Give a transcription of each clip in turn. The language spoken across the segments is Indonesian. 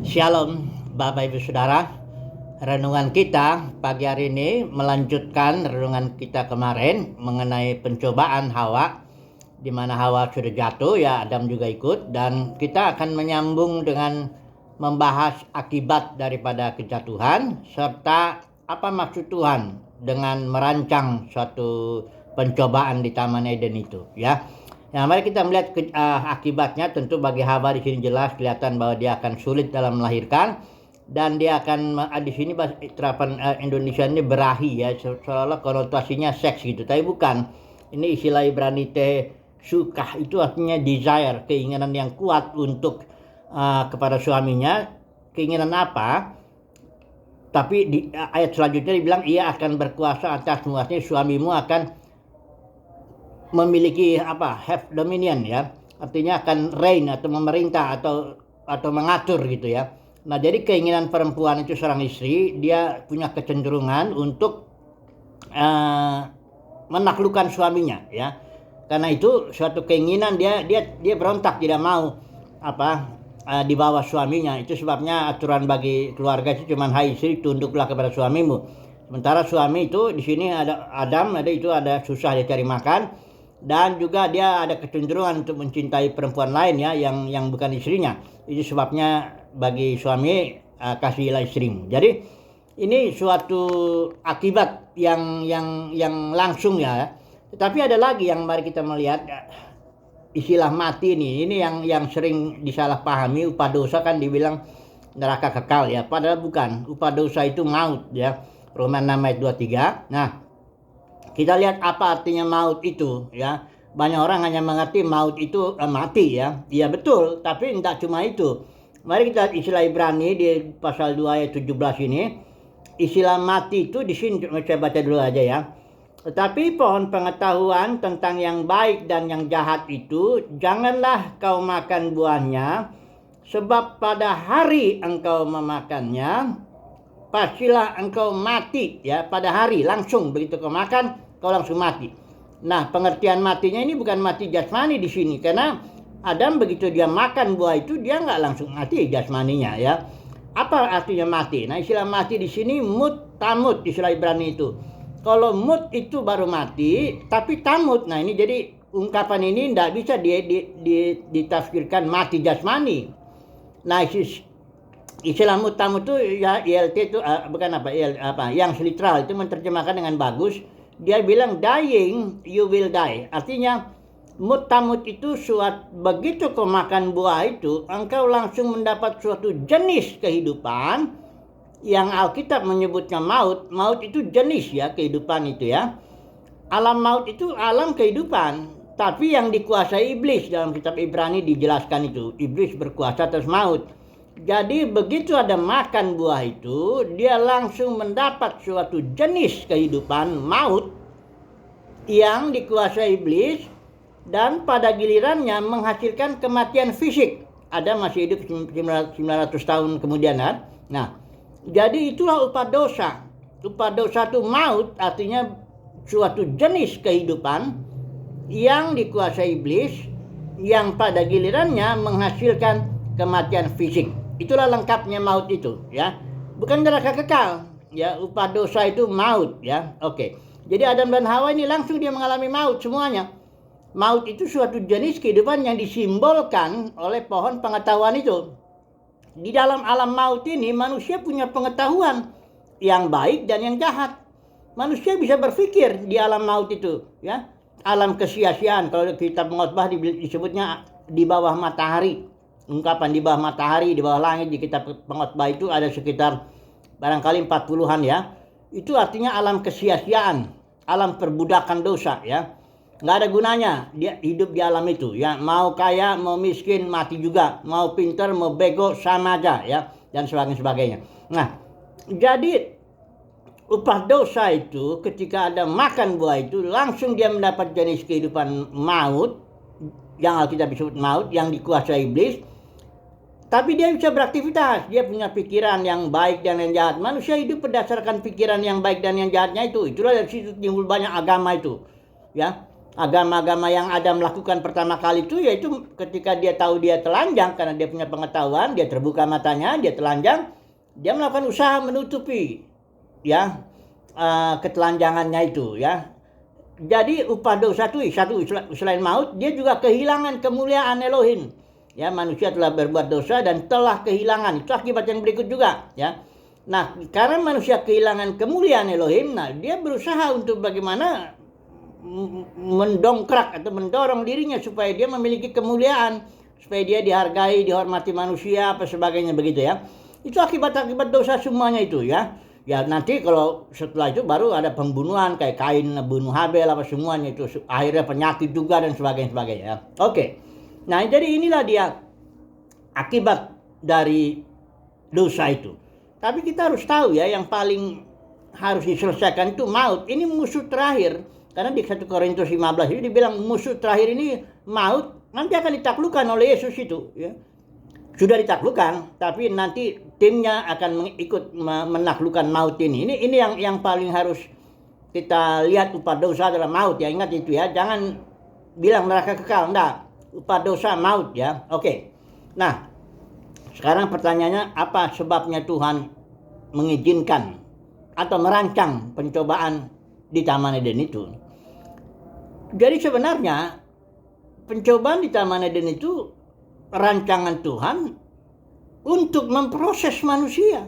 Shalom Bapak Ibu Saudara. Renungan kita pagi hari ini melanjutkan renungan kita kemarin mengenai pencobaan Hawa, di mana Hawa sudah jatuh, ya Adam juga ikut, dan kita akan menyambung dengan membahas akibat daripada kejatuhan serta apa maksud Tuhan dengan merancang suatu pencobaan di Taman Eden itu, ya. Nah, mari kita melihat akibatnya. Tentu bagi Hawa di sini jelas kelihatan bahwa dia akan sulit dalam melahirkan, dan dia akan di sini terapan Indonesia ini berahi, ya, seolah-olah konotasinya seks gitu, tapi bukan. Ini istilah Ibrani sukah, itu artinya desire, keinginan yang kuat untuk kepada suaminya. Keinginan apa? Tapi di ayat selanjutnya dibilang ia akan berkuasa atas muasnya, suamimu akan memiliki have dominion, ya, artinya akan reign atau memerintah atau mengatur gitu, ya. Nah, jadi keinginan perempuan itu, seorang istri, dia punya kecenderungan untuk menaklukkan suaminya, ya. Karena itu suatu keinginan dia berontak, tidak mau di bawah suaminya. Itu sebabnya aturan bagi keluarga itu cuma, hai istri, tunduklah kepada suamimu. Sementara suami itu di sini ada Adam, ada susah dia cari makan, dan juga dia ada kecenderungan untuk mencintai perempuan lain, ya, yang bukan istrinya. Itu sebabnya bagi suami, kasihilah istrimu. Jadi ini suatu akibat yang langsung, ya. Tetapi ada lagi yang mari kita melihat, istilah mati ini yang sering disalahpahami. Upah dosa kan dibilang neraka kekal, ya, padahal bukan. Upah dosa itu maut, ya, Roma 6 ayat 23. Nah, kita lihat apa artinya maut itu, ya. Banyak orang hanya mengerti maut itu mati, ya. Iya betul, tapi tidak cuma itu. Mari kita lihat istilah Ibrani di pasal 2 ayat 17 ini. Istilah mati itu di sini, saya baca dulu aja, ya. Tetapi pohon pengetahuan tentang yang baik dan yang jahat itu janganlah kau makan buahnya, sebab pada hari engkau memakannya pastilah engkau mati, ya. Pada hari langsung begitu kau makan, kau langsung mati. Nah, pengertian matinya ini bukan mati jasmani di sini, karena Adam begitu dia makan buah itu, dia nggak langsung mati jasmaninya, ya. Apa artinya mati? Nah, istilah mati di sini mut tamut, istilah Ibrani itu. Kalau mut itu baru mati, tapi tamut, nah ini jadi ungkapan ini tidak bisa ditafsirkan mati jasmani. Nah, istilah mut tamut itu, ya, ILT itu yang literal itu menerjemahkan dengan bagus. Dia bilang dying you will die, artinya mut tamut itu begitu kau makan buah itu, engkau langsung mendapat suatu jenis kehidupan yang Alkitab menyebutnya maut. Maut itu jenis, ya, kehidupan itu, ya. Alam maut itu alam kehidupan, tapi yang dikuasai iblis. Dalam kitab Ibrani dijelaskan itu, iblis berkuasa atas maut. Jadi begitu ada makan buah itu, dia langsung mendapat suatu jenis kehidupan maut yang dikuasai iblis, dan pada gilirannya menghasilkan kematian fisik. Ada masih hidup 900 tahun kemudian, kan? Nah, jadi itulah upah dosa. Upah dosa itu maut, artinya suatu jenis kehidupan yang dikuasai iblis, yang pada gilirannya menghasilkan kematian fisik. Itulah lengkapnya maut itu, ya. Bukan neraka kekal, ya. Upah dosa itu maut, ya. Oke. Jadi Adam dan Hawa ini langsung dia mengalami maut semuanya. Maut itu suatu jenis kehidupan yang disimbolkan oleh pohon pengetahuan itu. Di dalam alam maut ini manusia punya pengetahuan yang baik dan yang jahat. Manusia bisa berpikir di alam maut itu, ya. Alam kesia-siaan, kalau kitab Pengkhotbah disebutnya di bawah matahari. Ungkapan di bawah matahari, di bawah langit di kitab Pengkhotbah itu ada sekitar barangkali 40-an, ya. Itu artinya alam kesia-siaan, alam perbudakan dosa, ya. Nggak ada gunanya dia hidup di alam itu, ya. Mau kaya, mau miskin, mati juga. Mau pintar, mau bego, sama aja, ya. Dan sebagainya. Nah, jadi upah dosa itu ketika ada makan buah itu, langsung dia mendapat jenis kehidupan maut, yang Alkitab disebut maut, yang dikuasai iblis. Tapi dia bisa beraktivitas, dia punya pikiran yang baik dan yang jahat. Manusia hidup berdasarkan pikiran yang baik dan yang jahatnya itu. Itulah dari situ timbul banyak agama itu, ya. agama-agama yang Adam lakukan pertama kali itu, yaitu ketika dia tahu dia telanjang, karena dia punya pengetahuan, dia terbuka matanya, dia telanjang, dia melakukan usaha menutupi ya ketelanjangannya itu ya. Jadi upah dosa itu satu, selain maut, dia juga kehilangan kemuliaan Elohim. Ya, manusia telah berbuat dosa dan telah kehilangan. Itu akibat yang berikut juga ya. Nah, karena manusia kehilangan kemuliaan Elohim, nah dia berusaha untuk bagaimana mendongkrak atau mendorong dirinya supaya dia memiliki kemuliaan, supaya dia dihargai, dihormati manusia, apa sebagainya begitu ya. Itu akibat-akibat dosa semuanya itu ya. Ya nanti kalau setelah itu baru ada pembunuhan kayak Kain bunuh Habel apa semuanya itu, akhirnya penyakit juga dan sebagainya ya. Oke. Nah, jadi inilah dia akibat dari dosa itu. Tapi kita harus tahu ya, yang paling harus diselesaikan itu maut. Ini musuh terakhir. Karena di 1 Korintus 15 ini dibilang musuh terakhir ini maut, nanti akan ditaklukkan oleh Yesus itu ya. Sudah ditaklukkan, tapi nanti timnya akan ikut menaklukkan maut ini. Ini yang paling harus kita lihat. Upah dosa adalah maut ya, ingat itu ya. Jangan bilang neraka kekal, enggak. Upah dosa maut ya. Oke. Nah, sekarang pertanyaannya, apa sebabnya Tuhan mengizinkan atau merancang pencobaan di Taman Eden itu? Jadi sebenarnya pencobaan di Taman Eden itu rancangan Tuhan untuk memproses manusia.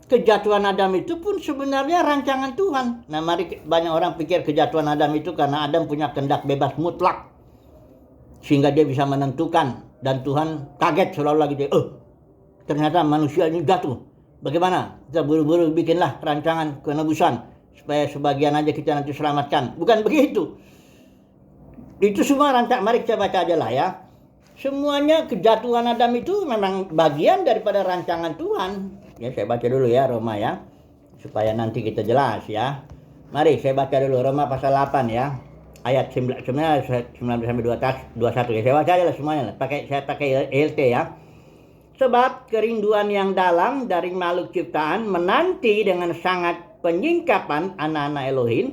Kejatuhan Adam itu pun sebenarnya rancangan Tuhan. Nah, mari, banyak orang pikir kejatuhan Adam itu karena Adam punya kehendak bebas mutlak, sehingga dia bisa menentukan, dan Tuhan kaget selalu lagi dia, ternyata manusia ini jatuh. Bagaimana? Kita buru-buru bikinlah rancangan penebusan supaya sebagian aja kita nanti selamatkan. Bukan begitu. Itu semua rancang. Mari kita baca aja lah ya. Semuanya kejatuhan Adam itu memang bagian daripada rancangan Tuhan. Ya, saya baca dulu ya Roma ya, supaya nanti kita jelas ya. Mari saya baca dulu Roma pasal 8 ya. Ayat 19 sampai 21 ya. Saya baca aja lah semuanya lah. Saya pakai ELT ya. Sebab kerinduan yang dalam dari makhluk ciptaan menanti dengan sangat penyingkapan anak-anak Elohim,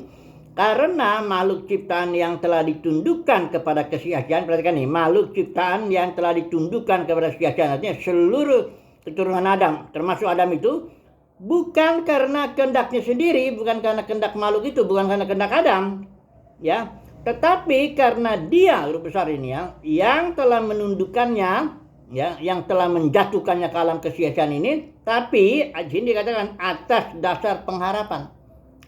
karena makhluk ciptaan yang telah ditundukkan kepada kesia-siaan. Perhatikan nih, makhluk ciptaan yang telah ditundukkan kepada kesia-siaan, artinya seluruh keturunan Adam, termasuk Adam itu, bukan karena kehendaknya sendiri, bukan karena kehendak makhluk itu, bukan karena kehendak Adam ya, tetapi karena Dia, huruf besar ini ya, yang telah menundukkannya ya, yang telah menjatuhkannya ke alam kesia-siaan ini. Tapi di sini dikatakan atas dasar pengharapan.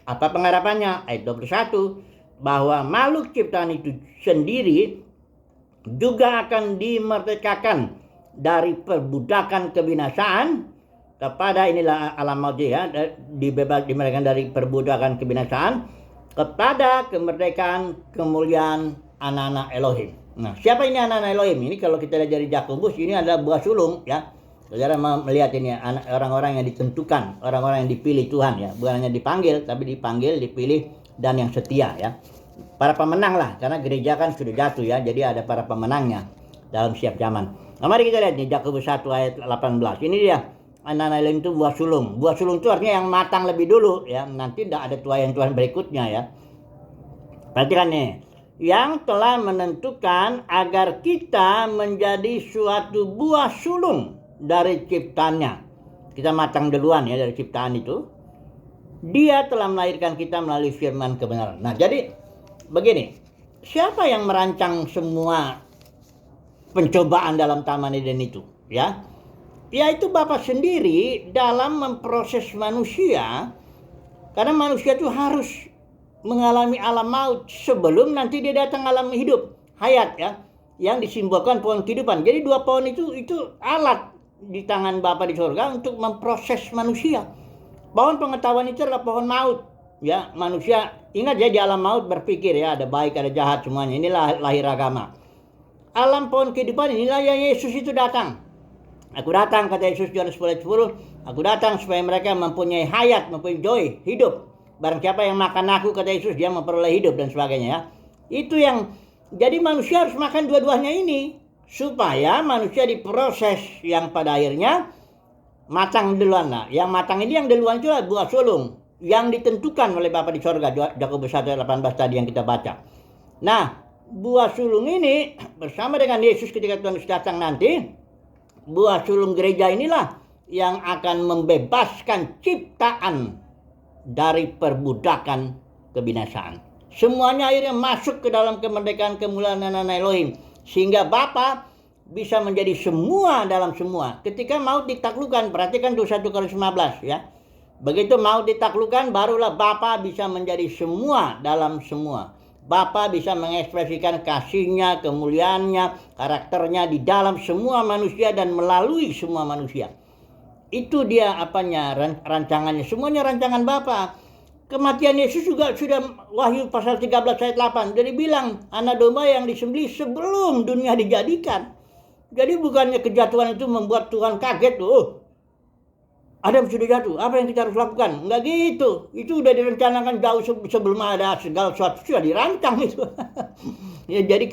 Apa pengharapannya? Ayat 21, bahwa makhluk ciptaan itu sendiri juga akan dimerdekakan dari perbudakan kebinasaan kepada, inilah alam maut ya, dimerdekakan dari perbudakan kebinasaan kepada kemerdekaan kemuliaan anak-anak Elohim. Nah, siapa ini anak-anak Elohim? Ini kalau kita lihat dari Yakobus, ini adalah buah sulung ya. Saudara melihat ini orang-orang yang ditentukan, orang-orang yang dipilih Tuhan ya, bukan hanya dipanggil, tapi dipanggil, dipilih, dan yang setia ya. Para pemenang lah, karena gereja kan sudah jatuh ya, jadi ada para pemenangnya dalam setiap zaman. Nah, mari kita lihat nih Yakobus 1 ayat 18. Ini dia, anak-anak Elohim itu buah sulung. Buah sulung itu artinya yang matang lebih dulu ya, nanti tidak ada tuayan-tuayan berikutnya ya. Perhatikan nih, yang telah menentukan agar kita menjadi suatu buah sulung dari ciptaannya. Kita matang duluan ya dari ciptaan itu. Dia telah melahirkan kita melalui firman kebenaran. Nah, jadi begini, siapa yang merancang semua pencobaan dalam Taman Eden itu ya? Yaitu Bapa sendiri dalam memproses manusia, karena manusia itu harus mengalami alam maut sebelum nanti dia datang alam hidup, hayat ya, yang disimbolkan pohon kehidupan. Jadi dua pohon itu alat di tangan Bapa di surga untuk memproses manusia. Pohon pengetahuan itu adalah pohon maut ya. Manusia ingat ya, di alam maut berpikir ya, ada baik ada jahat semuanya. Inilah lahir agama. Alam pohon kehidupan inilah yang Yesus itu datang. Aku datang, kata Yesus Yohanes 10:10, aku datang supaya mereka mempunyai hayat, mempunyai joy, hidup. Barang siapa yang makan aku, kata Yesus, dia memperoleh hidup, dan sebagainya ya. Itu yang, jadi manusia harus makan dua-duanya ini supaya manusia diproses, yang pada akhirnya matang duluan. Nah, yang matang ini yang duluan itu buah sulung yang ditentukan oleh Bapa di sorga. Yakobus 1:18 tadi yang kita baca. Nah, buah sulung ini bersama dengan Yesus ketika Tuhan Yesus datang nanti, buah sulung gereja inilah yang akan membebaskan ciptaan dari perbudakan kebinasaan. Semuanya akhirnya masuk ke dalam kemerdekaan kemuliaan anak-anak Elohim, sehingga Bapa bisa menjadi semua dalam semua. Ketika maut ditaklukkan, perhatikan tuh 1 Korintus 15 ya. Begitu maut ditaklukkan, barulah Bapa bisa menjadi semua dalam semua. Bapa bisa mengekspresikan kasihnya, kemuliaannya, karakternya di dalam semua manusia dan melalui semua manusia. Itu dia rancangannya. Semuanya rancangan Bapa. Kematian Yesus juga sudah Wahyu pasal 13 ayat 8. Jadi bilang anak domba yang disembelih sebelum dunia dijadikan. Jadi bukannya kejatuhan itu membuat Tuhan kaget tuh. Oh, Adam sudah jatuh, apa yang kita harus lakukan? Enggak gitu. Itu udah direncanakan jauh sebelum ada segala sesuatu, sudah dirancang itu. Ya, jadi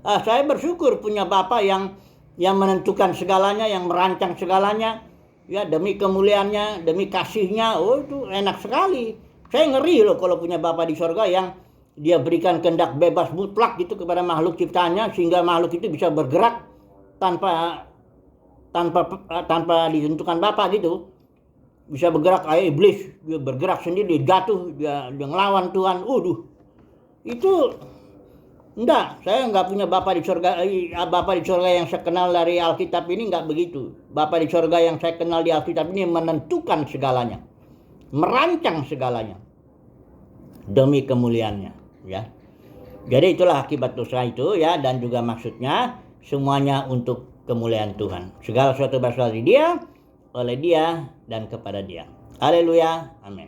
saya bersyukur punya Bapa yang menentukan segalanya, yang merancang segalanya. Ya, demi kemuliaannya, demi kasihnya. Oh, itu enak sekali. Saya ngeri loh kalau punya Bapa di sorga yang dia berikan kehendak bebas mutlak gitu kepada makhluk ciptaannya, sehingga makhluk itu bisa bergerak tanpa ditentukan Bapa gitu. Bisa bergerak kayak iblis, dia bergerak sendiri, dia jatuh, dia ngelawan Tuhan. Itu enggak, saya enggak punya Bapa di surga yang saya kenal dari Alkitab ini enggak begitu. Bapa di surga yang saya kenal di Alkitab ini menentukan segalanya, merancang segalanya demi kemuliaannya, ya. Jadi itulah akibat dosa itu ya, dan juga maksudnya semuanya untuk kemuliaan Tuhan. Segala sesuatu berasal dari Dia, oleh Dia, dan kepada Dia. Haleluya, amin.